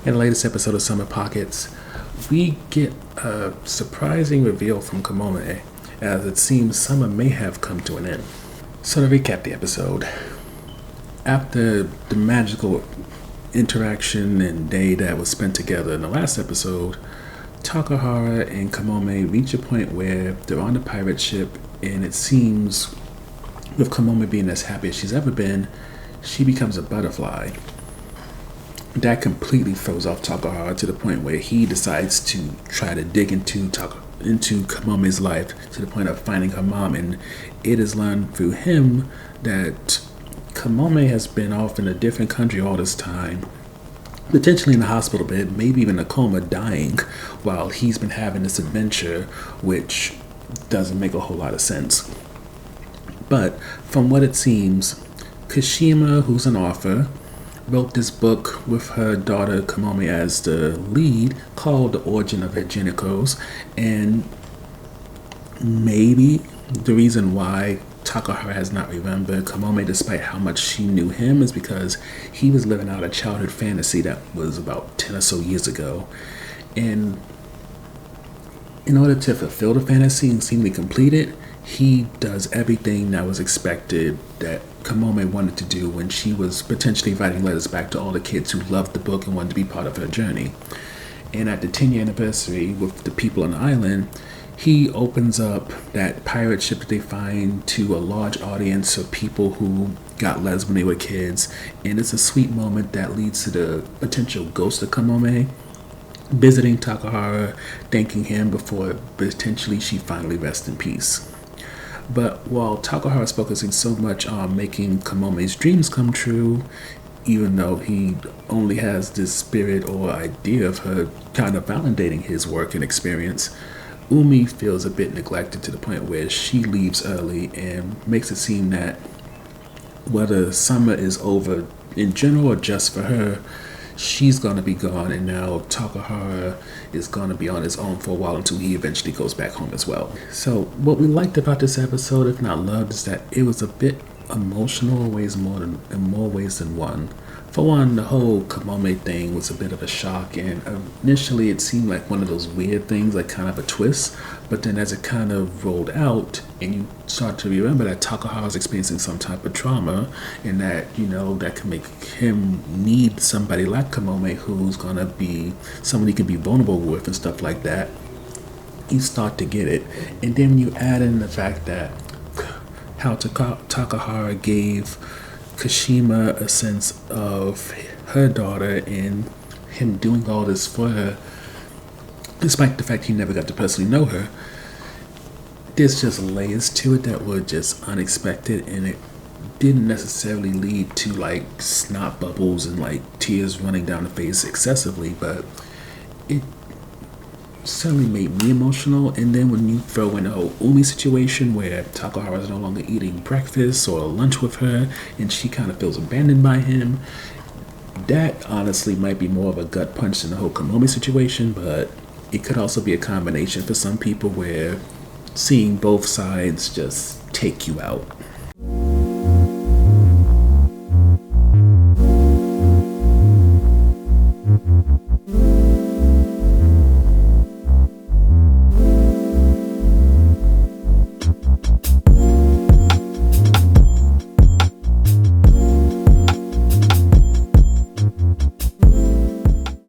In the latest episode of Summer Pockets, we get a surprising reveal from Kamome, as it seems summer may have come to an end. So to recap the episode, after the magical interaction and day that was spent together in the last episode, Takahara and Kamome reach a point where they're on the pirate ship, and it seems, with Kamome being as happy as she's ever been, she becomes a butterfly. That completely throws off Takahara to the point where he decides to try to dig into Kamome's life to the point of finding her mom, and it is learned through him that Kamome has been off in a different country all this time, potentially in the hospital bed, maybe even a coma, dying, while he's been having this adventure, which doesn't make a whole lot of sense. But from what it seems, Kashima, who's an author, wrote this book with her daughter Kamome as the lead called The Origin of Her Genitals, and maybe the reason why Takahara has not remembered Kamome despite how much she knew him is because he was living out a childhood fantasy that was about 10 or so years ago. And in order to fulfill the fantasy and seemingly complete it, he does everything that was expected that Kamome wanted to do when she was potentially writing letters back to all the kids who loved the book and wanted to be part of her journey. And at the 10-year anniversary with the people on the island, he opens up that pirate ship that they find to a large audience of people who got letters when they were kids. And it's a sweet moment that leads to the potential ghost of Kamome visiting Takahara, thanking him before potentially she finally rests in peace. But while Takahara is focusing so much on making Kamome's dreams come true, even though he only has this spirit or idea of her kind of validating his work and experience, Umi feels a bit neglected to the point where she leaves early and makes it seem that whether summer is over in general or just for her, she's going to be gone, and now Takahara is going to be on his own for a while until he eventually goes back home as well. So what we liked about this episode, if not loved, is that it was a bit emotional in more ways than one. For one, the whole Kamome thing was a bit of a shock, and initially it seemed like one of those weird things, like kind of a twist, but then as it kind of rolled out and you start to remember that Takahara's experiencing some type of trauma, and that, that can make him need somebody like Kamome who's gonna be someone he can be vulnerable with and stuff like that, you start to get it. And then when you add in the fact that how Takahara gave Kashima a sense of her daughter and him doing all this for her, despite the fact he never got to personally know her, there's just layers to it that were just unexpected, and it didn't necessarily lead to like snot bubbles and like tears running down the face excessively, but it certainly made me emotional. And then when you throw in a whole Umi situation where Takahara is no longer eating breakfast or lunch with her and she kind of feels abandoned by him, that honestly might be more of a gut punch than the whole Kamome situation, but it could also be a combination for some people where seeing both sides just take you out.